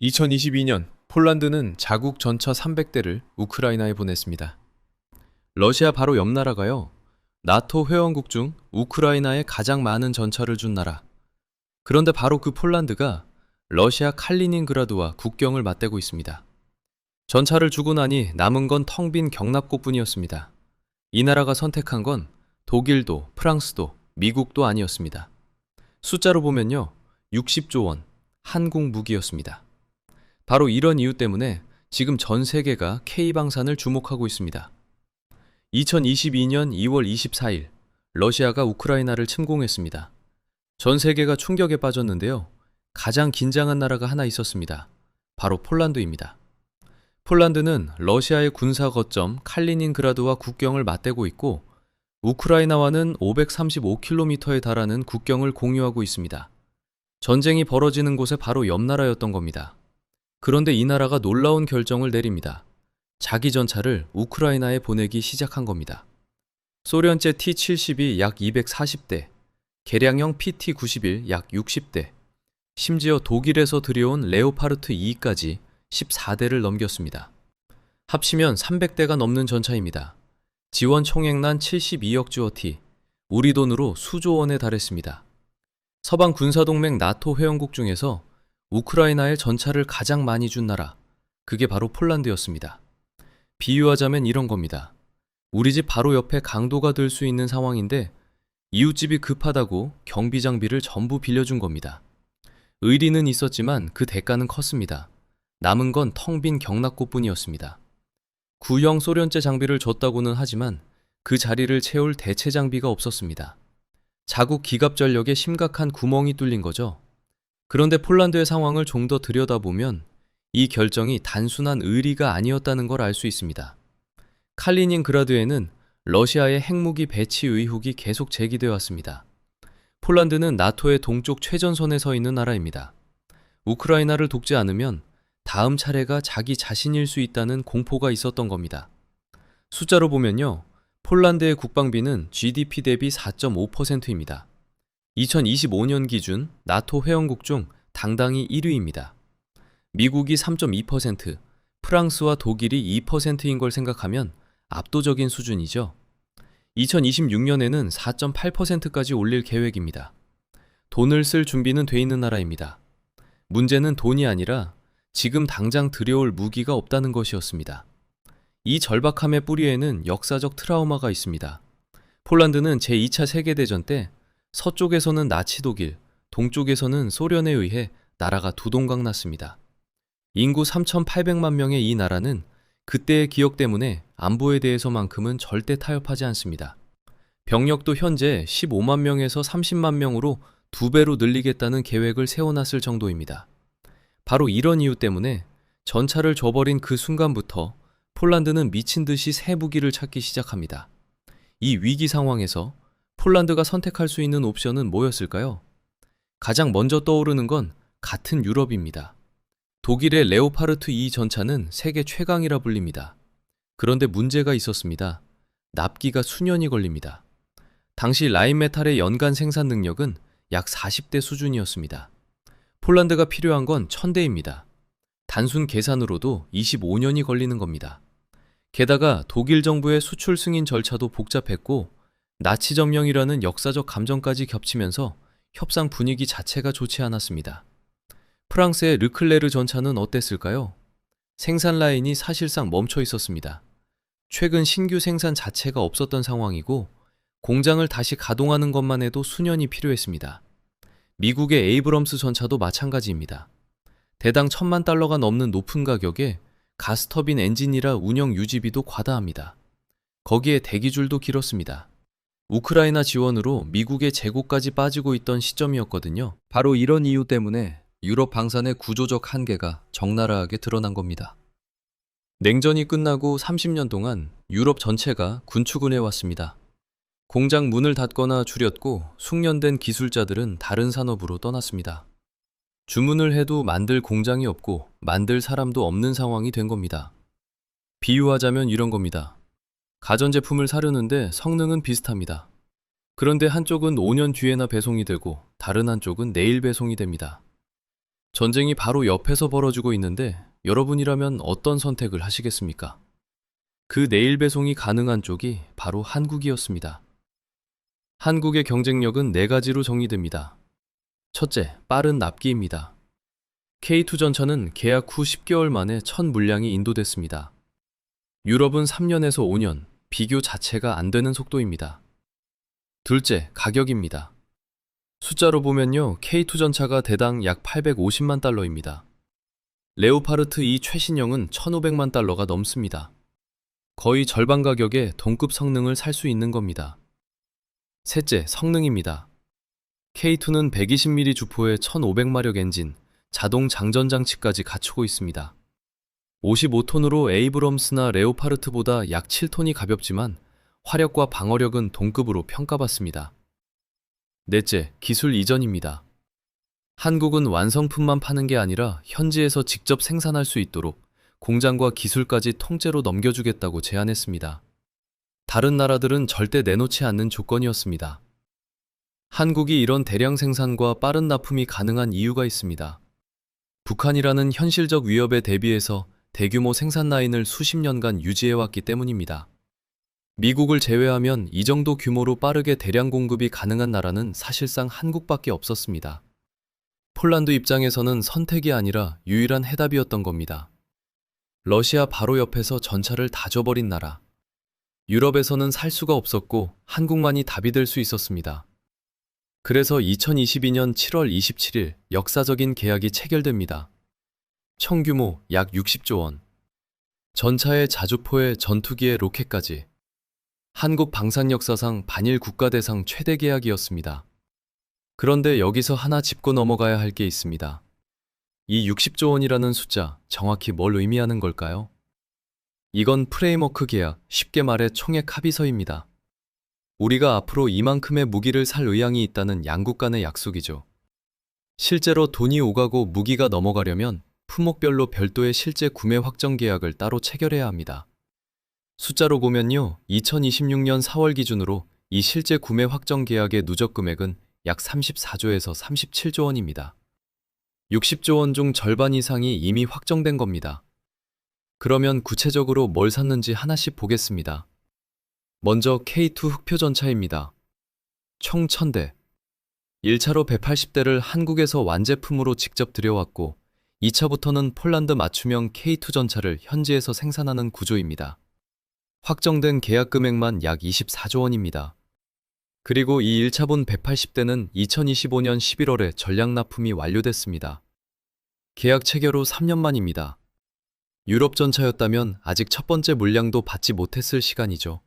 2022년 폴란드는 자국 전차 300대를 우크라이나에 보냈습니다. 러시아 바로 옆 나라가요. 나토 회원국 중 우크라이나에 가장 많은 전차를 준 나라. 그런데 바로 그 폴란드가 러시아 칼리닝그라드와 국경을 맞대고 있습니다. 전차를 주고 나니 남은 건 텅 빈 경납고뿐이었습니다. 이 나라가 선택한 건 독일도 프랑스도 미국도 아니었습니다. 숫자로 보면요. 60조 원, 한국 무기였습니다. 바로 이런 이유 때문에 지금 전 세계가 K방산을 주목하고 있습니다. 2022년 2월 24일, 러시아가 우크라이나를 침공했습니다. 전 세계가 충격에 빠졌는데요. 가장 긴장한 나라가 하나 있었습니다. 바로 폴란드입니다. 폴란드는 러시아의 군사 거점 칼리닝그라드와 국경을 맞대고 있고, 우크라이나와는 535km에 달하는 국경을 공유하고 있습니다. 전쟁이 벌어지는 곳에 바로 옆 나라였던 겁니다. 그런데 이 나라가 놀라운 결정을 내립니다. 자기 전차를 우크라이나에 보내기 시작한 겁니다. 소련제 T-70이 약 240대, 개량형 PT-91 약 60대, 심지어 독일에서 들여온 레오파르트 2까지 14대를 넘겼습니다. 합치면 300대가 넘는 전차입니다. 지원 총액난 72억 주어티, 우리 돈으로 수조 원에 달했습니다. 서방 군사동맹 나토 회원국 중에서 우크라이나에 전차를 가장 많이 준 나라, 그게 바로 폴란드였습니다. 비유하자면 이런 겁니다. 우리 집 바로 옆에 강도가 들 수 있는 상황인데 이웃집이 급하다고 경비 장비를 전부 빌려준 겁니다. 의리는 있었지만 그 대가는 컸습니다. 남은 건 텅 빈 경납고뿐이었습니다. 구형 소련제 장비를 줬다고는 하지만 그 자리를 채울 대체 장비가 없었습니다. 자국 기갑전력에 심각한 구멍이 뚫린 거죠. 그런데 폴란드의 상황을 좀 더 들여다보면 이 결정이 단순한 의리가 아니었다는 걸 알 수 있습니다. 칼리닝그라드에는 러시아의 핵무기 배치 의혹이 계속 제기되어 왔습니다. 폴란드는 나토의 동쪽 최전선에 서 있는 나라입니다. 우크라이나를 돕지 않으면 다음 차례가 자기 자신일 수 있다는 공포가 있었던 겁니다. 숫자로 보면요. 폴란드의 국방비는 GDP 대비 4.5%입니다. 2025년 기준 나토 회원국 중 당당히 1위입니다. 미국이 3.2%, 프랑스와 독일이 2%인 걸 생각하면 압도적인 수준이죠. 2026년에는 4.8%까지 올릴 계획입니다. 돈을 쓸 준비는 돼 있는 나라입니다. 문제는 돈이 아니라 지금 당장 들여올 무기가 없다는 것이었습니다. 이 절박함의 뿌리에는 역사적 트라우마가 있습니다. 폴란드는 제2차 세계대전 때 서쪽에서는 나치 독일, 동쪽에서는 소련에 의해 나라가 두 동강 났습니다. 인구 3,800만 명의 이 나라는 그때의 기억 때문에 안보에 대해서만큼은 절대 타협하지 않습니다. 병력도 현재 15만 명에서 30만 명으로 2배로 늘리겠다는 계획을 세워놨을 정도입니다. 바로 이런 이유 때문에 전차를 줘버린 그 순간부터 폴란드는 미친 듯이 새 무기를 찾기 시작합니다. 이 위기 상황에서 폴란드가 선택할 수 있는 옵션은 뭐였을까요? 가장 먼저 떠오르는 건 같은 유럽입니다. 독일의 레오파르트 2 전차는 세계 최강이라 불립니다. 그런데 문제가 있었습니다. 납기가 수년이 걸립니다. 당시 라인메탈의 연간 생산 능력은 약 40대 수준이었습니다. 폴란드가 필요한 건 1000대입니다. 단순 계산으로도 25년이 걸리는 겁니다. 게다가 독일 정부의 수출 승인 절차도 복잡했고 나치 점령이라는 역사적 감정까지 겹치면서 협상 분위기 자체가 좋지 않았습니다. 프랑스의 르클레르 전차는 어땠을까요? 생산 라인이 사실상 멈춰 있었습니다. 최근 신규 생산 자체가 없었던 상황이고 공장을 다시 가동하는 것만 해도 수년이 필요했습니다. 미국의 에이브럼스 전차도 마찬가지입니다. 대당 1000만 달러가 넘는 높은 가격에 가스터빈 엔진이라 운영 유지비도 과다합니다. 거기에 대기줄도 길었습니다. 우크라이나 지원으로 미국의 재고까지 빠지고 있던 시점이었거든요. 바로 이런 이유 때문에 유럽 방산의 구조적 한계가 적나라하게 드러난 겁니다. 냉전이 끝나고 30년 동안 유럽 전체가 군축은해 왔습니다. 공장 문을 닫거나 줄였고 숙련된 기술자들은 다른 산업으로 떠났습니다. 주문을 해도 만들 공장이 없고 만들 사람도 없는 상황이 된 겁니다. 비유하자면 이런 겁니다. 가전제품을 사려는데 성능은 비슷합니다. 그런데 한쪽은 5년 뒤에나 배송이 되고 다른 한쪽은 내일 배송이 됩니다. 전쟁이 바로 옆에서 벌어지고 있는데 여러분이라면 어떤 선택을 하시겠습니까? 그 내일 배송이 가능한 쪽이 바로 한국이었습니다. 한국의 경쟁력은 네 가지로 정의됩니다. 첫째, 빠른 납기입니다. K2 전차는 계약 후 10개월 만에 첫 물량이 인도됐습니다. 유럽은 3년에서 5년, 비교 자체가 안 되는 속도입니다. 둘째, 가격입니다. 숫자로 보면요, K2 전차가 대당 약 850만 달러입니다. 레오파르트 2 최신형은 1,500만 달러가 넘습니다. 거의 절반 가격에 동급 성능을 살 수 있는 겁니다. 셋째, 성능입니다. K2는 120mm 주포의 1500마력 엔진, 자동 장전 장치까지 갖추고 있습니다. 55톤으로 에이브럼스나 레오파르트보다 약 7톤이 가볍지만 화력과 방어력은 동급으로 평가받습니다. 넷째, 기술 이전입니다. 한국은 완성품만 파는 게 아니라 현지에서 직접 생산할 수 있도록 공장과 기술까지 통째로 넘겨주겠다고 제안했습니다. 다른 나라들은 절대 내놓지 않는 조건이었습니다. 한국이 이런 대량 생산과 빠른 납품이 가능한 이유가 있습니다. 북한이라는 현실적 위협에 대비해서 대규모 생산 라인을 수십 년간 유지해왔기 때문입니다. 미국을 제외하면 이 정도 규모로 빠르게 대량 공급이 가능한 나라는 사실상 한국밖에 없었습니다. 폴란드 입장에서는 선택이 아니라 유일한 해답이었던 겁니다. 러시아 바로 옆에서 전차를 다 줘버린 나라. 유럽에서는 살 수가 없었고 한국만이 답이 될 수 있었습니다. 그래서 2022년 7월 27일 역사적인 계약이 체결됩니다. 총 규모 약 60조 원. 전차의 자주포에 전투기에 로켓까지. 한국 방산 역사상 반일 국가대상 최대 계약이었습니다. 그런데 여기서 하나 짚고 넘어가야 할 게 있습니다. 이 60조 원이라는 숫자 정확히 뭘 의미하는 걸까요? 이건 프레임워크 계약, 쉽게 말해 총액 합의서입니다. 우리가 앞으로 이만큼의 무기를 살 의향이 있다는 양국 간의 약속이죠. 실제로 돈이 오가고 무기가 넘어가려면 품목별로 별도의 실제 구매 확정 계약을 따로 체결해야 합니다. 숫자로 보면요, 2026년 4월 기준으로 이 실제 구매 확정 계약의 누적 금액은 약 34조에서 37조 원입니다. 60조 원 중 절반 이상이 이미 확정된 겁니다. 그러면 구체적으로 뭘 샀는지 하나씩 보겠습니다. 먼저 K2 흑표 전차입니다. 총 1000대. 1차로 180대를 한국에서 완제품으로 직접 들여왔고 2차부터는 폴란드 맞춤형 K2 전차를 현지에서 생산하는 구조입니다. 확정된 계약 금액만 약 24조 원입니다. 그리고 이 1차분 180대는 2025년 11월에 전량 납품이 완료됐습니다. 계약 체결 후 3년 만입니다. 유럽 전차였다면 아직 첫 번째 물량도 받지 못했을 시간이죠.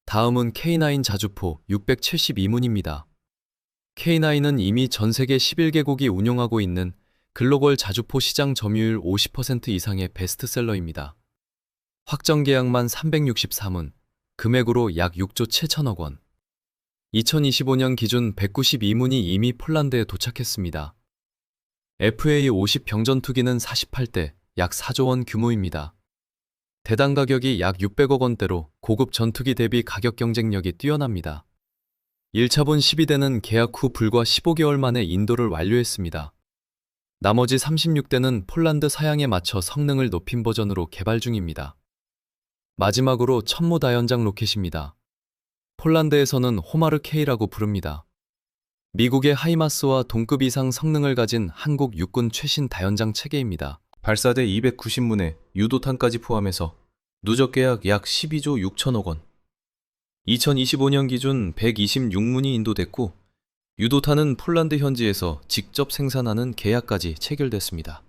다음은 K9 자주포 672문입니다. K9은 이미 전 세계 11개국이 운용하고 있는 글로벌 자주포 시장 점유율 50% 이상의 베스트셀러입니다. 확정 계약만 363문, 금액으로 약 6조 7천억 원. 2025년 기준 192문이 이미 폴란드에 도착했습니다. FA50 병전투기는 48대, 약 4조 원 규모입니다. 대당 가격이 약 600억 원대로 고급 전투기 대비 가격 경쟁력이 뛰어납니다. 1차분 12대는 계약 후 불과 15개월 만에 인도를 완료했습니다. 나머지 36대는 폴란드 사양에 맞춰 성능을 높인 버전으로 개발 중입니다. 마지막으로 천무 다연장 로켓입니다. 폴란드에서는 호마르 K라고 부릅니다. 미국의 하이마스와 동급 이상 성능을 가진 한국 육군 최신 다연장 체계입니다. 발사대 290문에 유도탄까지 포함해서 누적 계약 약 12조 6천억 원. 2025년 기준 126문이 인도됐고 유도탄은 폴란드 현지에서 직접 생산하는 계약까지 체결됐습니다.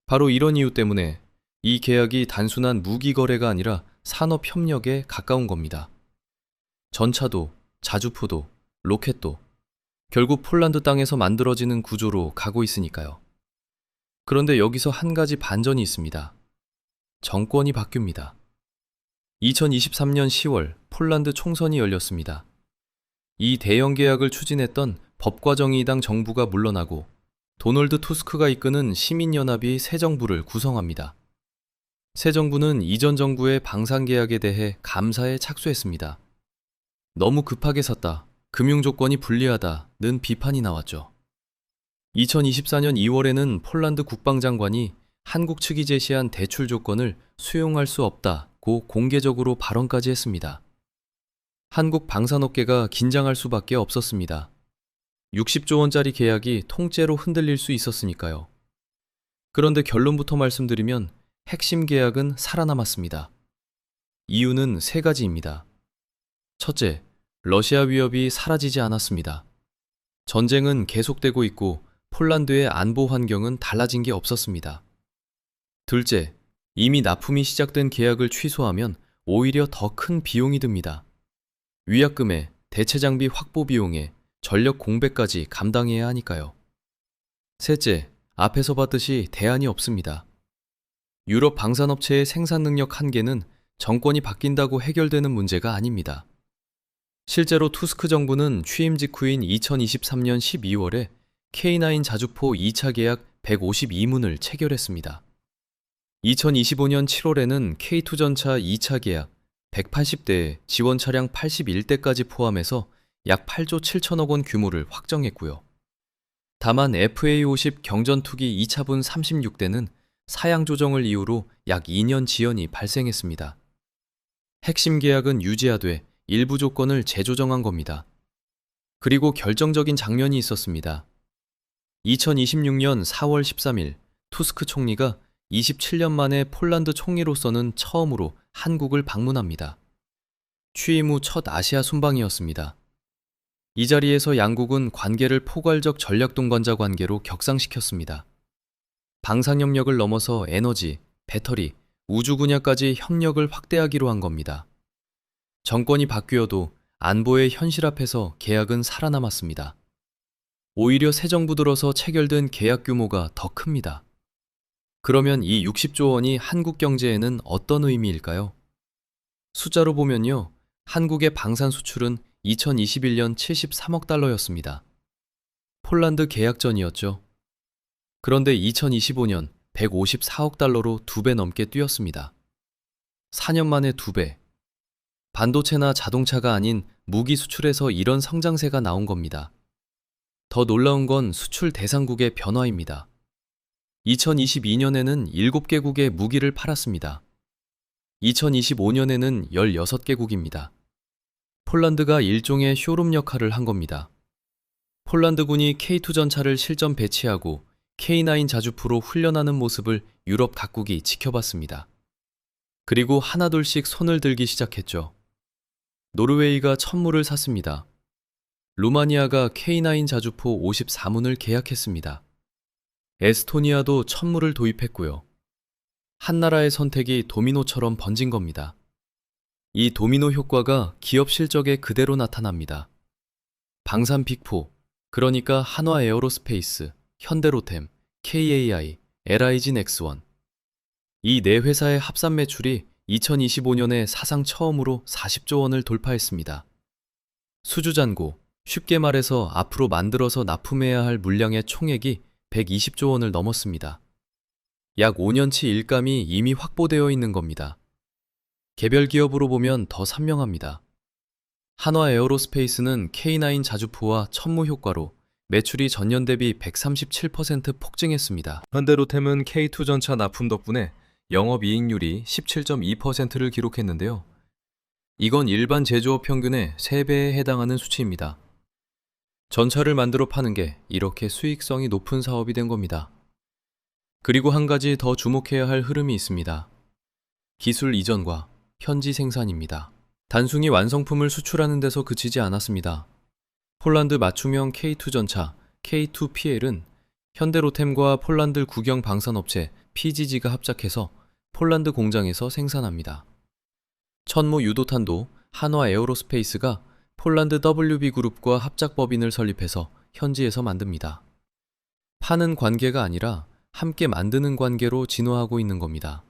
바로 이런 이유 때문에 이 계약이 단순한 무기 거래가 아니라 산업 협력에 가까운 겁니다. 전차도, 자주포도, 로켓도 결국 폴란드 땅에서 만들어지는 구조로 가고 있으니까요. 그런데 여기서 한 가지 반전이 있습니다. 정권이 바뀝니다. 2023년 10월 폴란드 총선이 열렸습니다. 이 대형 계약을 추진했던 법과정의당 정부가 물러나고 도널드 투스크가 이끄는 시민연합이 새 정부를 구성합니다. 새 정부는 이전 정부의 방산 계약에 대해 감사에 착수했습니다. 너무 급하게 샀다, 금융 조건이 불리하다는 비판이 나왔죠. 2024년 2월에는 폴란드 국방장관이 한국 측이 제시한 대출 조건을 수용할 수 없다고 공개적으로 발언까지 했습니다. 한국 방산업계가 긴장할 수밖에 없었습니다. 60조 원짜리 계약이 통째로 흔들릴 수 있었으니까요. 그런데 결론부터 말씀드리면 핵심 계약은 살아남았습니다. 이유는 세 가지입니다. 첫째, 러시아 위협이 사라지지 않았습니다. 전쟁은 계속되고 있고 폴란드의 안보 환경은 달라진 게 없었습니다. 둘째, 이미 납품이 시작된 계약을 취소하면 오히려 더 큰 비용이 듭니다. 위약금에, 대체 장비 확보 비용에, 전력 공백까지 감당해야 하니까요. 셋째, 앞에서 봤듯이 대안이 없습니다. 유럽 방산업체의 생산 능력 한계는 정권이 바뀐다고 해결되는 문제가 아닙니다. 실제로 투스크 정부는 취임 직후인 2023년 12월에 K9 자주포 2차 계약 152문을 체결했습니다. 2025년 7월에는 K2 전차 2차 계약 180대에 지원 차량 81대까지 포함해서 약 8조 7천억 원 규모를 확정했고요. 다만 FA50 경전투기 2차분 36대는 사양 조정을 이유로 약 2년 지연이 발생했습니다. 핵심 계약은 유지하되 일부 조건을 재조정한 겁니다. 그리고 결정적인 장면이 있었습니다. 2026년 4월 13일 투스크 총리가 27년 만에 폴란드 총리로서는 처음으로 한국을 방문합니다. 취임 후 첫 아시아 순방이었습니다. 이 자리에서 양국은 관계를 포괄적 전략동반자 관계로 격상시켰습니다. 방산 협력을 넘어서 에너지, 배터리, 우주 분야까지 협력을 확대하기로 한 겁니다. 정권이 바뀌어도 안보의 현실 앞에서 계약은 살아남았습니다. 오히려 새 정부 들어서 체결된 계약 규모가 더 큽니다. 그러면 이 60조 원이 한국 경제에는 어떤 의미일까요? 숫자로 보면요, 한국의 방산 수출은 2021년 73억 달러였습니다. 폴란드 계약 전이었죠. 그런데 2025년 154억 달러로 2배 넘게 뛰었습니다. 4년 만에 2배. 반도체나 자동차가 아닌 무기 수출에서 이런 성장세가 나온 겁니다. 더 놀라운 건 수출 대상국의 변화입니다. 2022년에는 7개국에 무기를 팔았습니다. 2025년에는 16개국입니다. 폴란드가 일종의 쇼룸 역할을 한 겁니다. 폴란드군이 K2 전차를 실전 배치하고 K9 자주포로 훈련하는 모습을 유럽 각국이 지켜봤습니다. 그리고 하나둘씩 손을 들기 시작했죠. 노르웨이가 천무를 샀습니다. 루마니아가 K9 자주포 54문을 계약했습니다. 에스토니아도 천무를 도입했고요. 한 나라의 선택이 도미노처럼 번진 겁니다. 이 도미노 효과가 기업 실적에 그대로 나타납니다. 방산 빅4, 그러니까 한화 에어로스페이스, 현대로템, KAI, LIG 넥스원. 이 네 회사의 합산 매출이 2025년에 사상 처음으로 40조 원을 돌파했습니다. 수주잔고, 쉽게 말해서 앞으로 만들어서 납품해야 할 물량의 총액이 120조 원을 넘었습니다. 약 5년치 일감이 이미 확보되어 있는 겁니다. 개별 기업으로 보면 더 선명합니다. 한화 에어로스페이스는 K9 자주포와 천무 효과로 매출이 전년 대비 137% 폭증했습니다. 현대로템은 K2 전차 납품 덕분에 영업이익률이 17.2%를 기록했는데요. 이건 일반 제조업 평균의 3배에 해당하는 수치입니다. 전차를 만들어 파는 게 이렇게 수익성이 높은 사업이 된 겁니다. 그리고 한 가지 더 주목해야 할 흐름이 있습니다. 기술 이전과 현지 생산입니다. 단순히 완성품을 수출하는 데서 그치지 않았습니다. 폴란드 맞춤형 K2 전차, K2PL은 현대로템과 폴란드 국영 방산업체 PGG가 합작해서 폴란드 공장에서 생산합니다. 천무 유도탄도 한화 에어로스페이스가 폴란드 WB그룹과 합작법인을 설립해서 현지에서 만듭니다. 파는 관계가 아니라 함께 만드는 관계로 진화하고 있는 겁니다.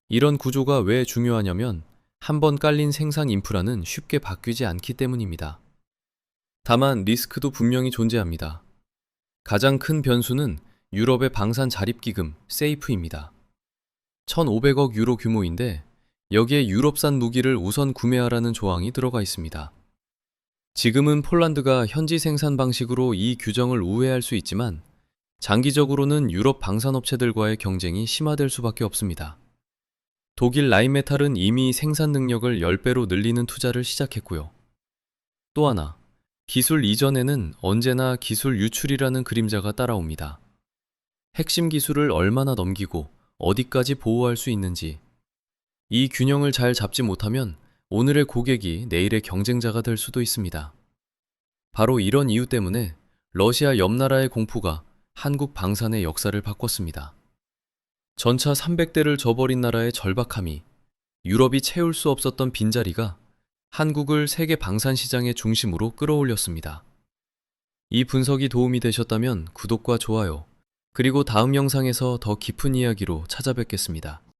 이런 구조가 왜 중요하냐면 한번 깔린 생산 인프라는 쉽게 바뀌지 않기 때문입니다. 다만 리스크도 분명히 존재합니다. 가장 큰 변수는 유럽의 방산 자립기금 세이프입니다. 1,500억 유로 규모인데 여기에 유럽산 무기를 우선 구매하라는 조항이 들어가 있습니다. 지금은 폴란드가 현지 생산 방식으로 이 규정을 우회할 수 있지만 장기적으로는 유럽 방산업체들과의 경쟁이 심화될 수밖에 없습니다. 독일 라인메탈은 이미 생산 능력을 10배로 늘리는 투자를 시작했고요. 또 하나, 기술 이전에는 언제나 기술 유출이라는 그림자가 따라옵니다. 핵심 기술을 얼마나 넘기고 어디까지 보호할 수 있는지, 이 균형을 잘 잡지 못하면 오늘의 고객이 내일의 경쟁자가 될 수도 있습니다. 바로 이런 이유 때문에 러시아 옆 나라의 공포가 한국 방산의 역사를 바꿨습니다. 전차 300대를 저버린 나라의 절박함이, 유럽이 채울 수 없었던 빈자리가 한국을 세계 방산 시장의 중심으로 끌어올렸습니다. 이 분석이 도움이 되셨다면 구독과 좋아요, 그리고 다음 영상에서 더 깊은 이야기로 찾아뵙겠습니다.